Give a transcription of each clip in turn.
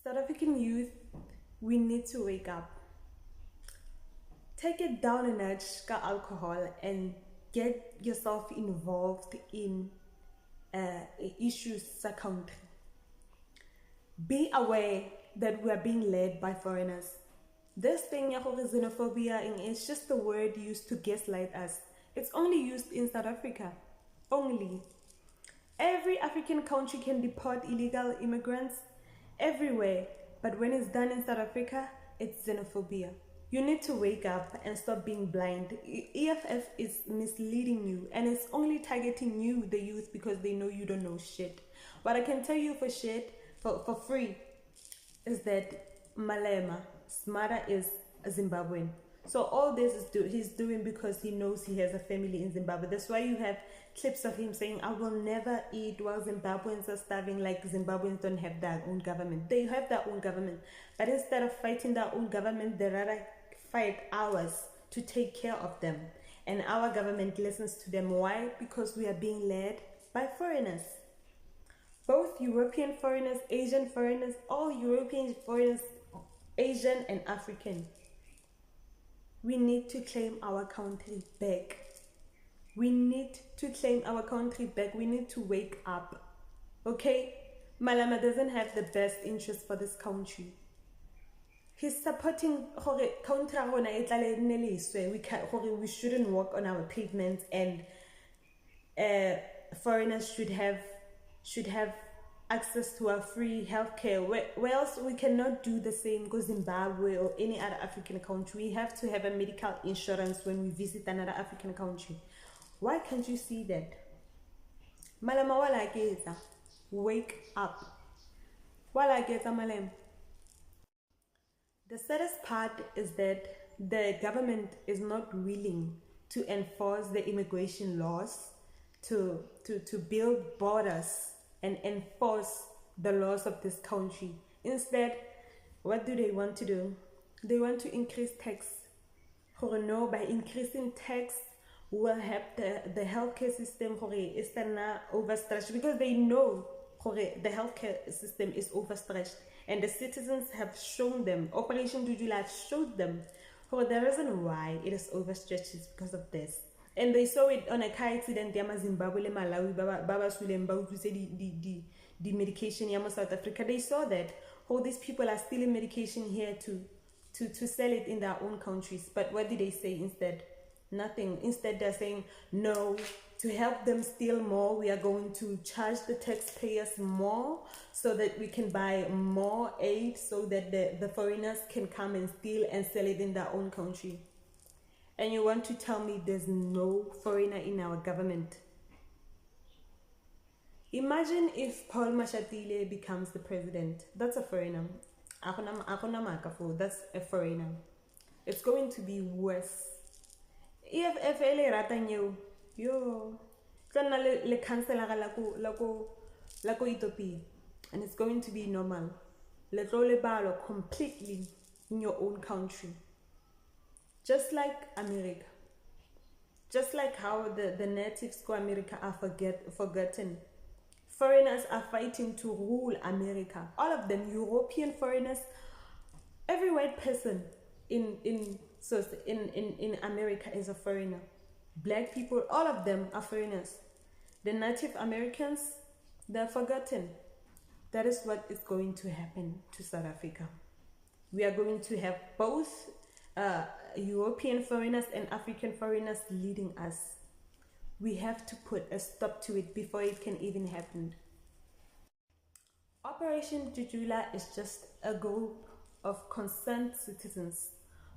South African youth, we need to wake up. Take it down a notch, ka alcohol, and get yourself involved in issues sa country. Be aware that we are being led by foreigners. This thing, xenophobia, is just a word used to gaslight us. It's only used in South Africa. Only. Every African country can deport illegal immigrants everywhere. But when it's done in South Africa, it's xenophobia. You need to wake up and stop being blind. EFF is misleading you, and it's only targeting you, the youth, because they know you don't know shit. What I can tell you for free, is that Malema, Smara, is a Zimbabwean. So all this he's doing because he knows he has a family in Zimbabwe. That's why you have clips of him saying, I will never eat while Zimbabweans are starving, like Zimbabweans don't have their own government. They have their own government. But instead of fighting their own government, they rather fight ours to take care of them. And our government listens to them. Why? Because we are being led by foreigners. Both European foreigners, Asian foreigners, all European foreigners, Asian and African. We need to claim our country back. We need to claim our country back. We need to wake up. Okay? Malema doesn't have the best interest for this country. He's supporting we shouldn't walk on our pavements, and foreigners should have access to our free healthcare. Where else we cannot do the same because Zimbabwe or any other African country, we have to have a medical insurance when we visit another African country. Why can't you see that? Malema wala geza. Wake up. Wala geza Malema. The saddest part is that the government is not willing to enforce the immigration laws, to build borders and enforce the laws of this country. Instead, what do they want to do? They want to increase tax. No, by increasing tax, will help the healthcare system is overstretched, because they know the healthcare system is overstretched, and the citizens have shown them, Operation Dudula showed them the reason why it is overstretched is because of this. And they saw it on a car accident yama Zimbabwe le Malawi baba swileng ba utswitse the medication yama South Africa. They saw that these people are stealing medication here to sell it in their own countries. But what did they say instead? Nothing. Instead, they're saying, no, to help them steal more, we are going to charge the taxpayers more so that we can buy more aid, so that the foreigners can come and steal and sell it in their own country. And you want to tell me there's no foreigner in our government? Imagine if Paul Mashatile becomes the president. That's a foreigner. That's a foreigner. It's going to be worse. EFF ele ratanyo yo tla le cancela la ko Ethiopia, and it's going to be normal. Le tlo le balo completely in your own country. Just like America. Just like how the natives of America are forgotten. Foreigners are fighting to rule America. All of them, European foreigners, every white person in America is a foreigner. Black people, all of them are foreigners. The Native Americans, they're forgotten. That is what is going to happen to South Africa. We are going to have both European foreigners and African foreigners leading us. We have to put a stop to it before it can even happen. Operation Jujula is just a group of concerned citizens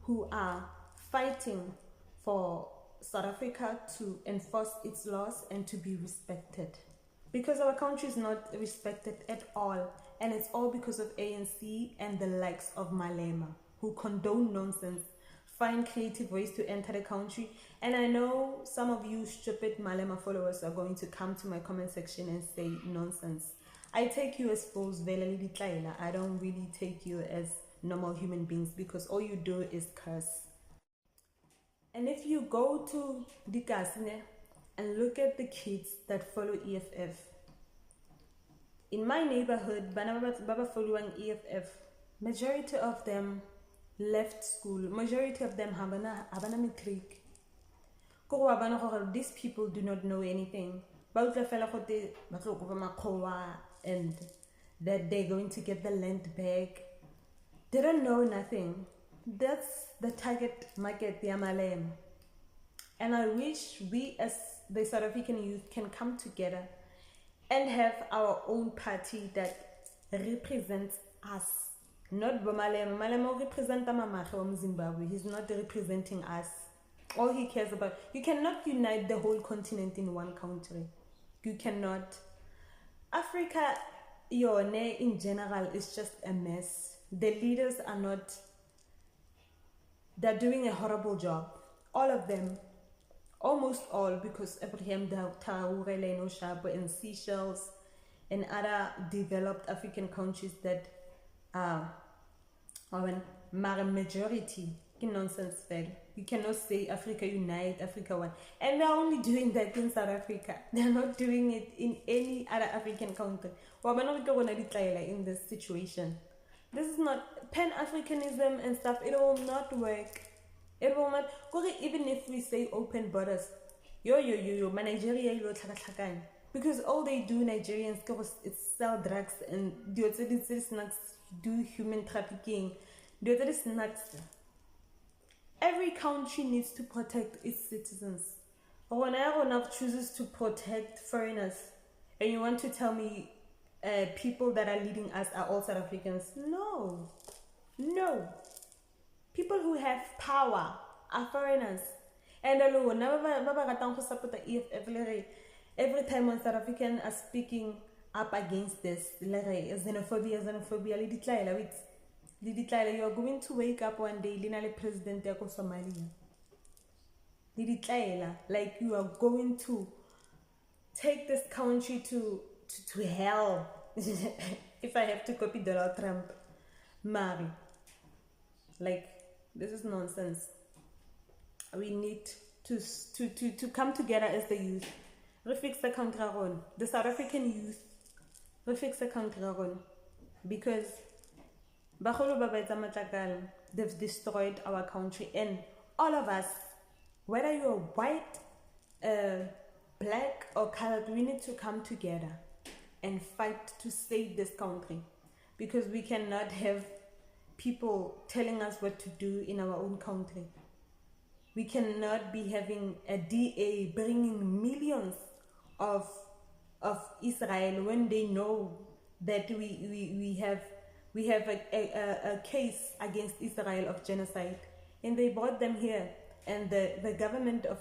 who are fighting for South Africa to enforce its laws and to be respected. Because our country is not respected at all, and it's all because of ANC and the likes of Malema, who condone nonsense, find creative ways to enter the country. And I know some of you stupid Malema followers are going to come to my comment section and say nonsense. I take you as fools, I don't really take you as normal human beings, because all you do is curse. And if you go to the Kasine and look at the kids that follow EFF, in my neighborhood, baba following EFF, majority of them left school. Majority of them habana matric. These people do not know anything. And that they're going to get the land back. They don't know nothing. That's the target market, the MLM. And I wish we as the South African youth can come together and have our own party that represents us. Not Bomalem. Malemo represents Zimbabwe. He's not representing us. All he cares about. You cannot unite the whole continent in one country. You cannot. Africa, in general, is just a mess. The leaders are not. They're doing a horrible job. All of them. Almost all, because Abraham Traore, Shabo, and Seychelles and other developed African countries that are majority in nonsense fail. You cannot say Africa unite, Africa one. And they're only doing that in South Africa. They're not doing it in any other African country. In this situation. This is not Pan-Africanism and stuff. It will not work. It will not. Even if we say open borders, Nigeria, because all they do, Nigerians, is sell drugs and do human trafficking. Every country needs to protect its citizens. When everyone chooses to protect foreigners, and you want to tell me people that are leading us are all South Africans? No. People who have power are foreigners. And every time when South Africans are speaking up against this, xenophobia, you are going to wake up one day, Lina President of Somalia. Like you are going to take this country to hell. If I have to copy Donald Trump. Mari. Like, this is nonsense. We need to come together as the youth. Refix the country on. The South African youth. Refix the country on. Because they've destroyed our country. And all of us, whether you're white, black or colored, we need to come together and fight to save this country. Because we cannot have people telling us what to do in our own country. We cannot be having a DA bringing millions of Israel when they know that we have a case against Israel of genocide, and they brought them here, and the government of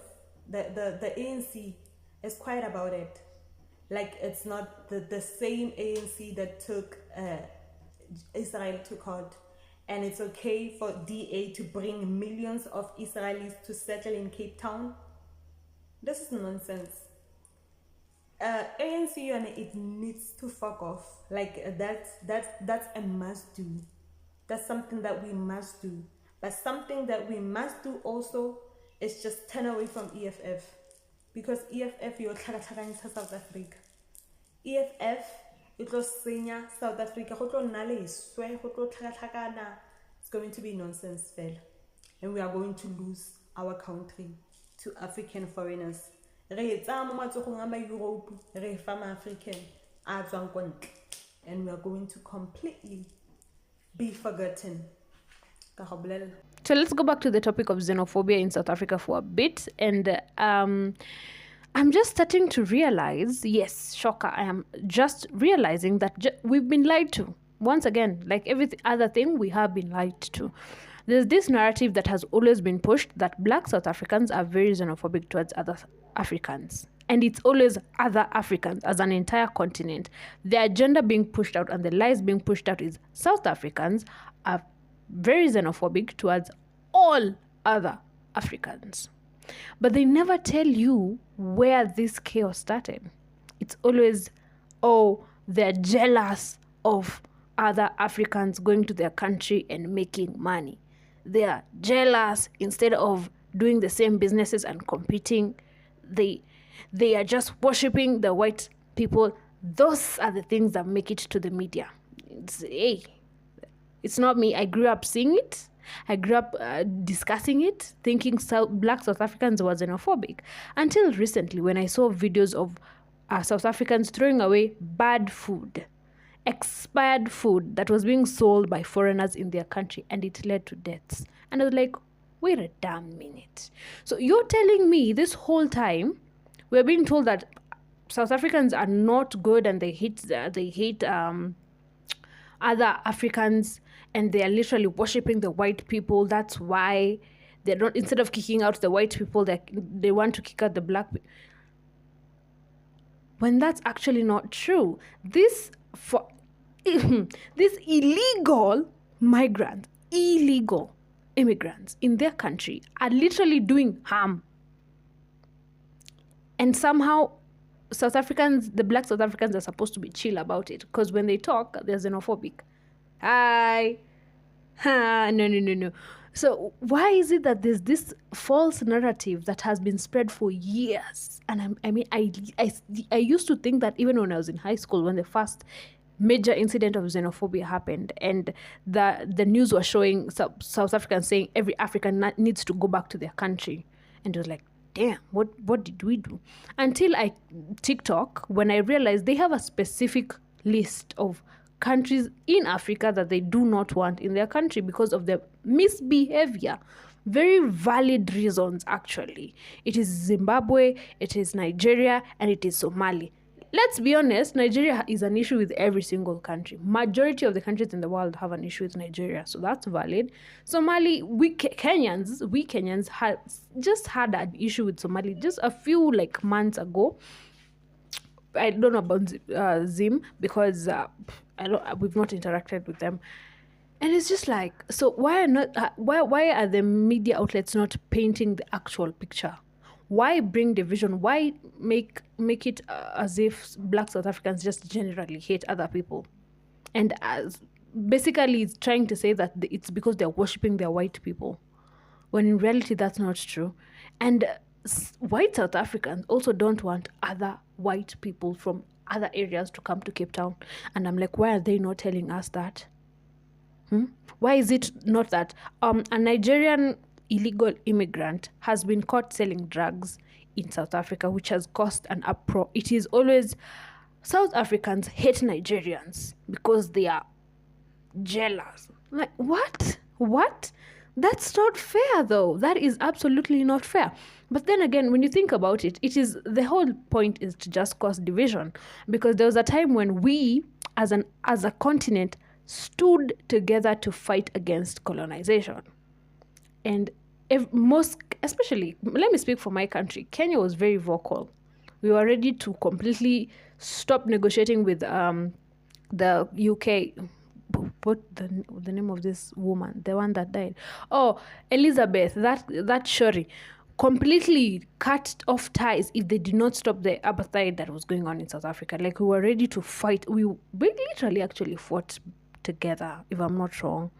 the ANC is quiet about it. Like it's not the same ANC that took Israel to court. And it's okay for DA to bring millions of Israelis to settle in Cape Town. This is nonsense. ANC, it needs to fuck off. Like that's a must do. That's something that we must do. But something that we must do also is just turn away from EFF. Because EFF, you're South Africa. EFF, it was senior South Africa. It's going to be nonsense, fell. And we are going to lose our country to African foreigners. And we are going to completely be forgotten. So let's go back to the topic of xenophobia in South Africa for a bit. And I'm just starting to realize, yes, shocker, I am just realizing that we've been lied to. Once again, like every other thing, we have been lied to. There's this narrative that has always been pushed that Black South Africans are very xenophobic towards other Africans. And it's always other Africans as an entire continent. The agenda being pushed out and the lies being pushed out is South Africans are very xenophobic towards all other Africans. But they never tell you where this chaos started. It's always, they're jealous of other Africans going to their country and making money. They are jealous instead of doing the same businesses and competing. They are just worshipping the white people Those are the things that make it to the media. It's not me. I grew up seeing it. I grew up discussing it, thinking black South Africans were xenophobic. Until recently, when I saw videos of South Africans throwing away bad food, expired food that was being sold by foreigners in their country, and it led to deaths. And I was like, wait a damn minute. So you're telling me this whole time we're being told that South Africans are not good and they hate other Africans, and they are literally worshipping the white people. That's why they don't, instead of kicking out the white people, they want to kick out the black people. When that's actually not true. These illegal migrants, illegal immigrants in their country are literally doing harm. And somehow South Africans, the black South Africans, are supposed to be chill about it, because when they talk, they're xenophobic. No. So why is it that there's this false narrative that has been spread for years? And I used to think that even when I was in high school, when the first major incident of xenophobia happened, and the news was showing South Africans saying every African needs to go back to their country, and it was like, damn, what did we do? Until TikTok, when I realized they have a specific list of countries in Africa that they do not want in their country because of their misbehavior. Very valid reasons, actually. It is Zimbabwe, it is Nigeria, and it is Somali. Let's be honest, Nigeria is an issue with every single country. Majority of the countries in the world have an issue with Nigeria, so that's valid. Somali, we Kenyans had just had an issue with Somali just a few months ago. I don't know about Zim because we've not interacted with them, and it's just like, so why are the media outlets not painting the actual picture? Why bring division? Why make it as if black South Africans just generally hate other people, and as basically it's trying to say that it's because they're worshipping their white people, when in reality that's not true. And white South Africans also don't want other white people from other areas to come to Cape Town. And I'm like, why are they not telling us that? Why is it not that a Nigerian illegal immigrant has been caught selling drugs in South Africa, which has caused an uproar? It is always South Africans hate Nigerians because they are jealous. Like, what? That's not fair, though. That is absolutely not fair. But then again, when you think about it, the whole point is to just cause division, because there was a time when we, as a continent, stood together to fight against colonization. And especially, let me speak for my country, Kenya was very vocal. We were ready to completely stop negotiating with the UK. What the name of this woman, the one that died? Oh, Elizabeth, that Shuri, completely cut off ties if they did not stop the apartheid that was going on in South Africa. Like, we were ready to fight. We literally actually fought together, if I'm not wrong.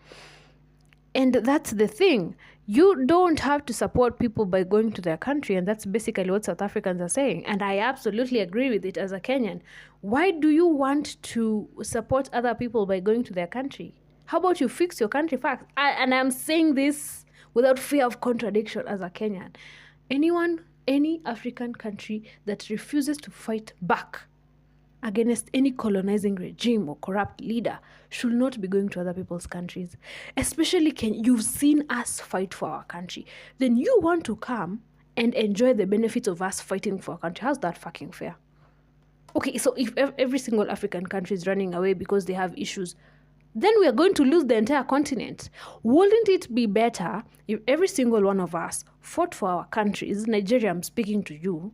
And that's the thing. You don't have to support people by going to their country, and that's basically what South Africans are saying. And I absolutely agree with it as a Kenyan. Why do you want to support other people by going to their country? How about you fix your country first? And I'm saying this without fear of contradiction as a Kenyan. Any African country that refuses to fight back against any colonizing regime or corrupt leader should not be going to other people's countries. Especially you've seen us fight for our country. Then you want to come and enjoy the benefits of us fighting for our country. How's that fucking fair? Okay, so if every single African country is running away because they have issues, then we are going to lose the entire continent. Wouldn't it be better if every single one of us fought for our countries? Nigeria, I'm speaking to you.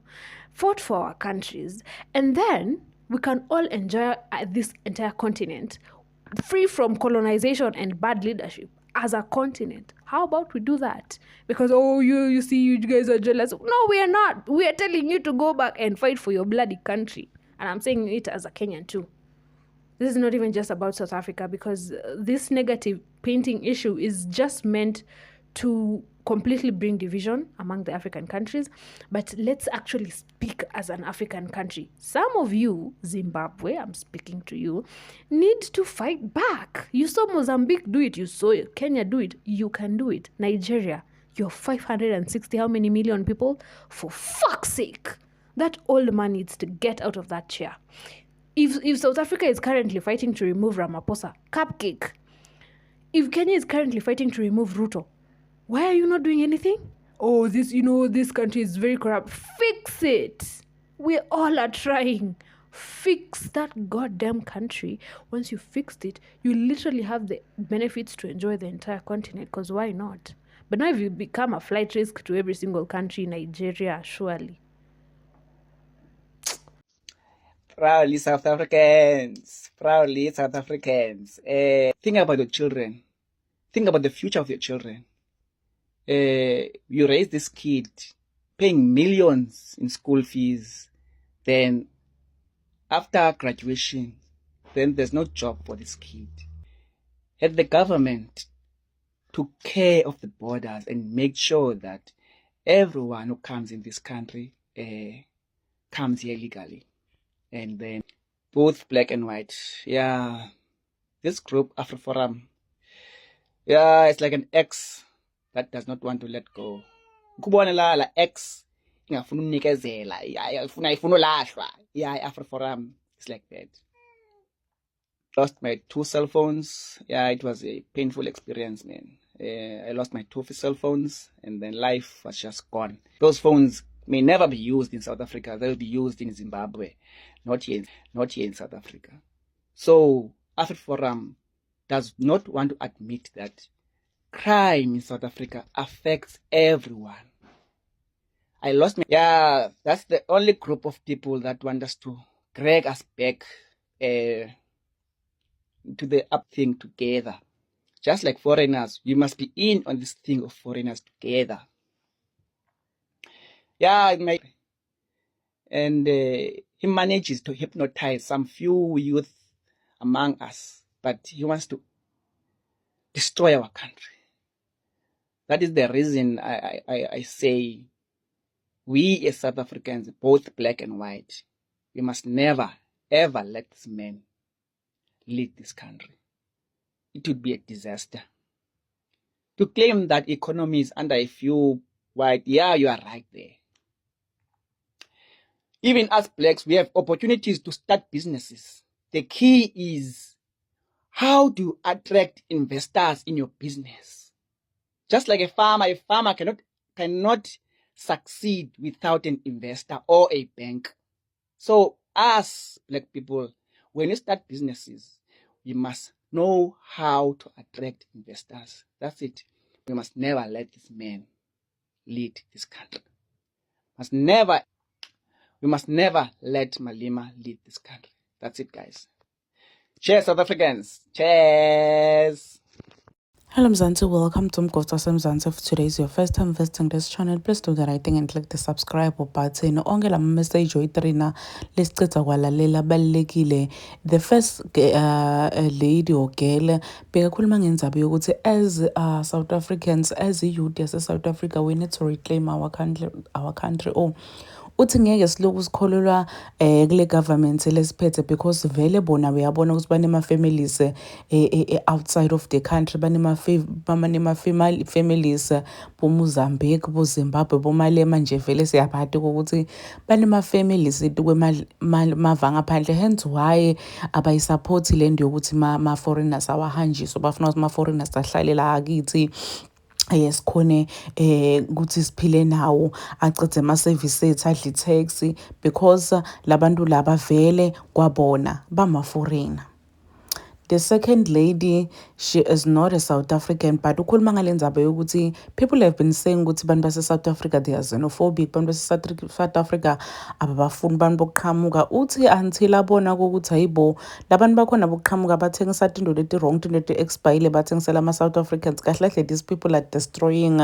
Fought for our countries, and then we can all enjoy this entire continent free from colonization and bad leadership as a continent. How about we do that? Because, you see, you guys are jealous. No, we are not. We are telling you to go back and fight for your bloody country. And I'm saying it as a Kenyan too. This is not even just about South Africa, because this negative painting issue is just meant to completely bring division among the African countries, but let's actually speak as an African country. Some of you, Zimbabwe, I'm speaking to you, need to fight back. You saw Mozambique do it, you saw Kenya do it, you can do it. Nigeria, you're 560 how many million people? For fuck's sake, that old man needs to get out of that chair. If South Africa is currently fighting to remove Ramaphosa, cupcake. If Kenya is currently fighting to remove Ruto, why are you not doing anything? Oh, this country is very corrupt. Fix it. We all are trying. Fix that goddamn country. Once you fixed it, you literally have the benefits to enjoy the entire continent, because why not? But now if you become a flight risk to every single country, Nigeria, surely. Proudly South Africans. Proudly South Africans. Think about your children. Think about the future of your children. You raise this kid, paying millions in school fees. Then, after graduation, then there's no job for this kid. Had the government took care of the borders and make sure that everyone who comes in this country comes here legally. And then both black and white. Yeah, this group, AfroForum, yeah, it's like an ex that does not want to let go. Kubona la ex ingafuna umnikezela, ifuna ulahlwa. Yeah, AfroForum is like that. Lost my 2 cell phones. Yeah, it was a painful experience, man. I lost my 2 cell phones, and then life was just gone. Those phones may never be used in South Africa. They'll be used in Zimbabwe, not here in South Africa. So AfroForum does not want to admit that crime in South Africa affects everyone. I lost my... Yeah, that's the only group of people that want us to drag us back to the up thing together. Just like foreigners, you must be in on this thing of foreigners together. Yeah, and he manages to hypnotize some few youth among us, but he wants to destroy our country. That is the reason I say we as South Africans, both black and white, we must never, ever let this man lead this country. It would be a disaster. To claim that economy is under a few white, yeah, you are right there. Even as blacks, we have opportunities to start businesses. The key is how do you attract investors in your business? Just like a farmer cannot succeed without an investor or a bank. So us black people, when you start businesses, we must know how to attract investors. That's it. We must never let this man lead this country. We must never let Malema lead this country. That's it, guys. Cheers, South Africans. Cheers. Hello Mzansi, welcome to Mgotsa Mzansi. If today is your first time visiting this channel, please do the right thing and click the subscribe button. Onge la message oyitrina lesicetha kwalalela balekile. The first lady or girl bekakhuluma ngendaba yokuthi as South Africans, as youth as South Africa, we need to reclaim our country. Uthi ngeke siloku sikholelwa kule government lesiphethe because vele bona uyabona ukuthi banema families outside of the country, banema families bo Mozambique, bo Zimbabwe, bo Malema nje vele siyaphatha ukuthi banema families mavanga phandle. Hence why abayisupport lento yokuthi ma foreigners awahanjiswe, bafuna ukuthi ma foreigners ahlale la akithi. Yes, khone ukuthi siphile nawo acede ama services adli tax because labantu laba vele kwabona bama foreigner. The second lady, she is not a South African, but ukhuluma ngalendaba yokuthi people have been saying ukuthi bantu base South Africa they are xenophobic, bantu base South Africa ababafuni bantu bokuqhamuka. Uthi until abona ukuthi hayibo labantu bakhona bokuqhamuka bathengisa into leti wrong, into leti expire bathengisela ama South Africans. Kahle these people are destroying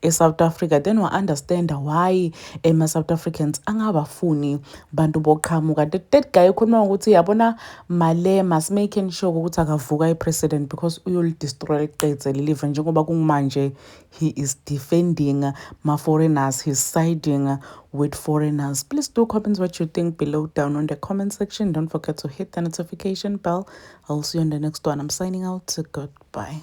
South Africa. Then we understand why ama South Africans angabafuni bantu bokuqhamuka. The third guy ukhuluma ukuthi yabona Malema making sure ukuthi akavuka i-president because uyolidestroy liqedze lelive njengoba kumanje he is defending ma-foreigners, he's siding with foreigners. Please do comment what you think below down on the comment section. Don't forget to hit the notification bell. I'll see you on the next one. I'm signing out. Goodbye.